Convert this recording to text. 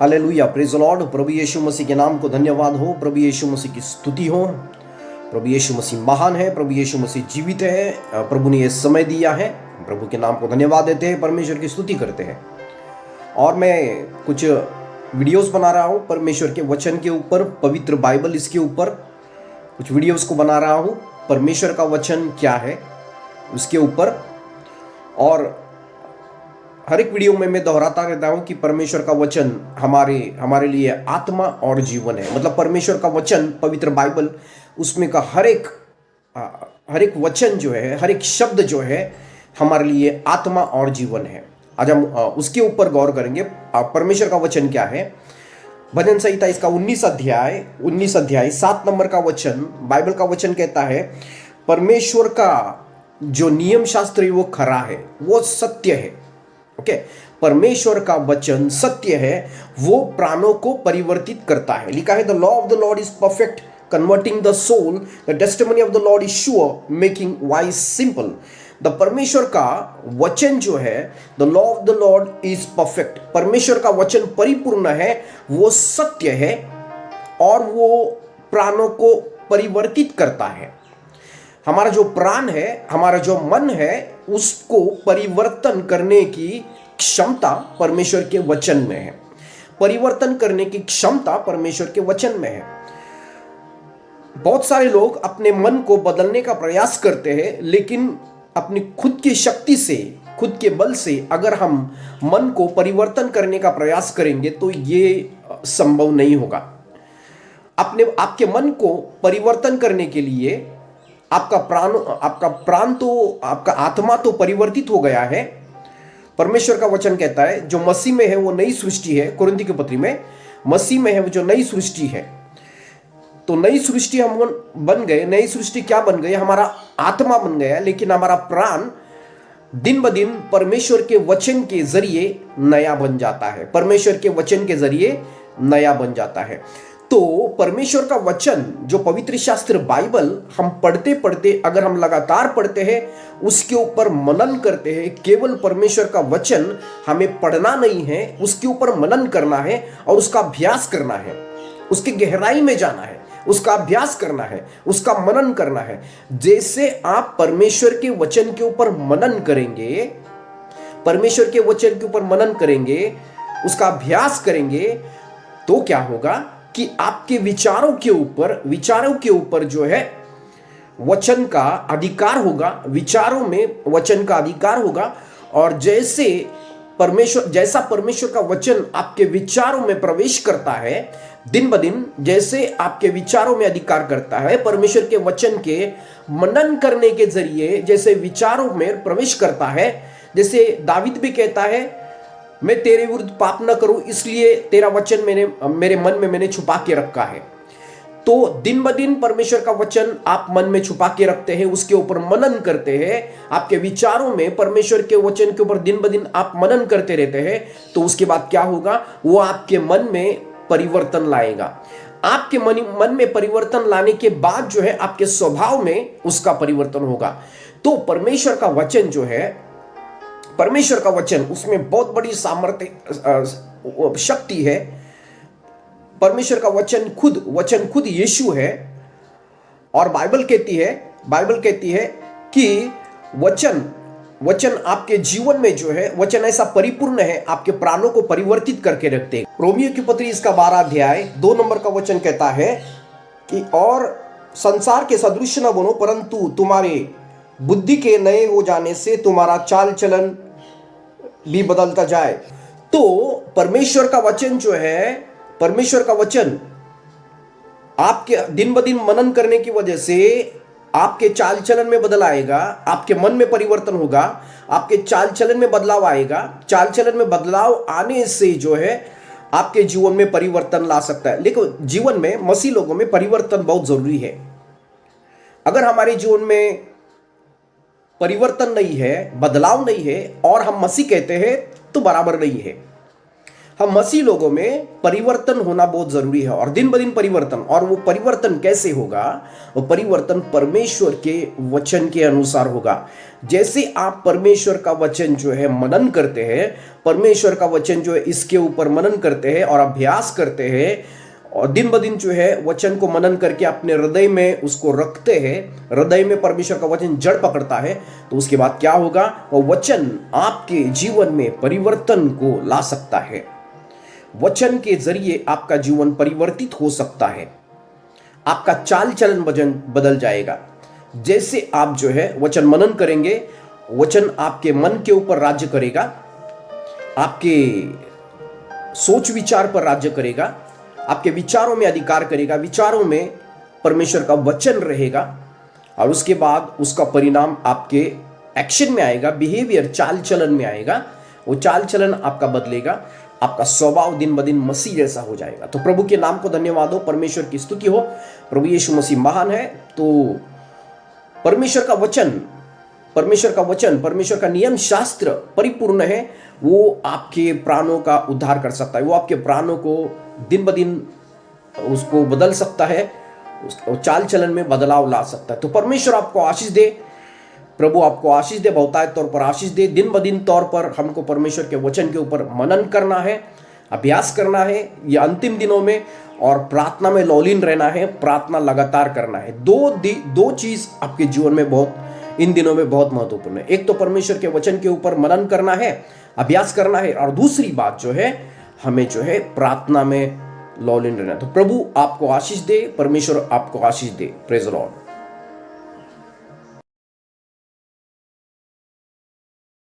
Hallelujah, praise the lord. प्रभु यीशु मसीह के नाम को धन्यवाद हो। प्रभु यीशु मसीह की स्तुति हो। प्रभु यीशु मसीह महान है। प्रभु यीशु मसीह जीवित है। प्रभु ने ये समय दिया है। प्रभु के नाम को धन्यवाद देते हैं, परमेश्वर की स्तुति करते हैं। और मैं कुछ वीडियोस बना रहा हूँ परमेश्वर के वचन के ऊपर, पवित्र बाइबल इसके ऊपर कुछ वीडियोस को बना रहा हूँ। परमेश्वर का वचन क्या है उसके ऊपर, और हर एक वीडियो में मैं दोहराता रहता हूं कि परमेश्वर का वचन हमारे लिए आत्मा और जीवन है। मतलब परमेश्वर का वचन, पवित्र बाइबल, उसमें का हर एक वचन जो है, हर एक शब्द जो है हमारे लिए आत्मा और जीवन है। आज हम उसके ऊपर गौर करेंगे। परमेश्वर का वचन क्या है। भजन संहिता इसका 19 अध्याय 7 नंबर का वचन, बाइबल का वचन कहता है, परमेश्वर का जो नियम शास्त्र है वो खरा है, वो सत्य है। ओके, परमेश्वर का वचन सत्य है, वो प्राणों को परिवर्तित करता है। लिखा है, the law of the lord is perfect, converting the soul, the testimony of the lord is sure, making wise simple. The परमेश्वर का वचन जो है, the law of the lord is perfect, परमेश्वर का वचन परिपूर्ण है, वो सत्य है और वो प्राणों को परिवर्तित करता है। हमारा जो प्राण है, हमारा जो मन है, उसको परिवर्तन करने की क्षमता परमेश्वर के वचन में है। परिवर्तन करने की क्षमता परमेश्वर के वचन में है। बहुत सारे लोग अपने मन को बदलने का प्रयास करते हैं, लेकिन अपनी खुद की शक्ति से, खुद के बल से अगर हम मन को परिवर्तन करने का प्रयास करेंगे तो ये संभव नहीं होगा। आपके मन को परिवर्तन करने के लिए आपका प्राण तो, आपका आत्मा तो परिवर्तित हो गया है। परमेश्वर का वचन कहता है, जो मसीह में है वो नई सृष्टि है। कुरिन्थी की पत्री में, मसीह में है वो जो नई सृष्टि है। तो नई सृष्टि हम बन गए। नई सृष्टि क्या बन गई? हमारा आत्मा बन गया, लेकिन हमारा प्राण दिन ब दिन परमेश्वर के वचन के जरिए नया बन जाता है। परमेश्वर के वचन के जरिए नया बन जाता है। तो परमेश्वर का वचन, जो पवित्र शास्त्र बाइबल, हम पढ़ते पढ़ते, अगर हम लगातार पढ़ते हैं, उसके ऊपर मनन करते हैं, केवल परमेश्वर का वचन हमें पढ़ना नहीं है, उसके ऊपर मनन करना है और उसका अभ्यास करना है, उसकी गहराई में जाना है, उसका अभ्यास करना है, उसका मनन करना है। जैसे आप परमेश्वर के वचन के ऊपर मनन करेंगे, परमेश्वर के वचन के ऊपर मनन करेंगे, उसका अभ्यास करेंगे, तो क्या होगा कि आपके विचारों के ऊपर जो है वचन का अधिकार होगा। विचारों में वचन का अधिकार होगा। और जैसा परमेश्वर का वचन आपके विचारों में प्रवेश करता है, दिन ब दिन जैसे आपके विचारों में अधिकार करता है, परमेश्वर के वचन के मनन करने के जरिए जैसे विचारों में प्रवेश करता है। जैसे दावीद भी कहता है, मैं तेरे विरुद्ध पाप न करूं, इसलिए तेरा वचन मेरे मन में मैंने छुपा के रखा है। तो दिन ब दिन परमेश्वर का वचन आप मन में छुपा के रखते हैं, उसके ऊपर मनन करते हैं। आपके विचारों में परमेश्वर के वचन के ऊपर दिन ब दिन आप मनन करते रहते हैं। तो उसके बाद क्या होगा? वो आपके मन में परिवर्तन लाएगा। आपके मन में परिवर्तन लाने के बाद जो है आपके स्वभाव में उसका परिवर्तन होगा। तो परमेश्वर का वचन जो है, परमेश्वर का वचन, उसमें बहुत बड़ी सामर्थ्य, शक्ति है। परमेश्वर का वचन खुद यीशु है। और बाइबल कहती है कि वचन आपके जीवन में जो है, वचन ऐसा परिपूर्ण है, आपके प्राणों को परिवर्तित करके रखते हैं। रोमियो की पत्री इसका 12 अध्याय 2 नंबर का वचन कहता है कि और संसार के सदृश न बनो, परंतु तुम्हारे बुद्धि के नए हो जाने से तुम्हारा चाल चलन भी बदलता जाए। तो परमेश्वर का वचन जो है, परमेश्वर का वचन आपके दिन ब दिन मनन करने की वजह से आपके चाल चलन में बदल आएगा, आपके मन में परिवर्तन होगा, आपके चाल चलन में बदलाव आएगा। चाल चलन में बदलाव आने से जो है आपके जीवन में परिवर्तन ला सकता है। लेकिन जीवन में, मसीह लोगों में परिवर्तन बहुत जरूरी है। अगर हमारे जीवन में परिवर्तन नहीं है, बदलाव नहीं है, और हम मसीह कहते हैं, तो बराबर नहीं है। हम मसीह लोगों में परिवर्तन होना बहुत जरूरी है, और दिन ब दिन परिवर्तन। और वो परिवर्तन कैसे होगा? वो परिवर्तन परमेश्वर के वचन के अनुसार होगा। जैसे आप परमेश्वर का वचन जो है मनन करते हैं, परमेश्वर का वचन जो है इसके ऊपर मनन करते हैं और अभ्यास करते हैं, और दिन ब दिन जो है वचन को मनन करके अपने हृदय में उसको रखते हैं, हृदय में परमेश्वर का वचन जड़ पकड़ता है, तो उसके बाद क्या होगा? वो वचन आपके जीवन में परिवर्तन को ला सकता है। वचन के जरिए आपका जीवन परिवर्तित हो सकता है, आपका चाल चलन बदल जाएगा। जैसे आप जो है वचन मनन करेंगे, वचन आपके मन के ऊपर राज्य करेगा, आपके सोच विचार पर राज्य करेगा, आपके विचारों में अधिकार करेगा, विचारों में परमेश्वर का वचन रहेगा, और उसके बाद उसका परिणाम आपके एक्शन में आएगा, बिहेवियर, चाल चलन में आएगा। वो चाल चलन आपका बदलेगा, आपका स्वभाव दिन ब दिन मसीह जैसा हो जाएगा। तो प्रभु के नाम को धन्यवाद हो, परमेश्वर की स्तुति हो। प्रभु यीशु मसीह महान है। तो परमेश्वर का वचन, परमेश्वर का नियम शास्त्र परिपूर्ण है। वो आपके प्राणों का उद्धार कर सकता है, वो आपके प्राणों को दिन ब दिन उसको बदल सकता है, उसको चाल चलन में बदलाव ला सकता है। तो परमेश्वर आपको आशीष दे, प्रभु आपको आशीष दे, बहुतायत तौर पर आशीष दे। दिन ब दिन तौर पर हमको परमेश्वर के वचन के ऊपर मनन करना है, अभ्यास करना है ये अंतिम दिनों में, और प्रार्थना में लौलीन रहना है, प्रार्थना लगातार करना है। दो चीज आपके जीवन में बहुत इन दिनों में बहुत महत्वपूर्ण है। एक तो परमेश्वर के वचन के ऊपर मनन करना है, अभ्यास करना है, और दूसरी बात जो है हमें जो है प्रार्थना में लौलीन रहना है। तो प्रभु आपको आशीष दे, परमेश्वर आपको आशीष दे। Praise the Lord.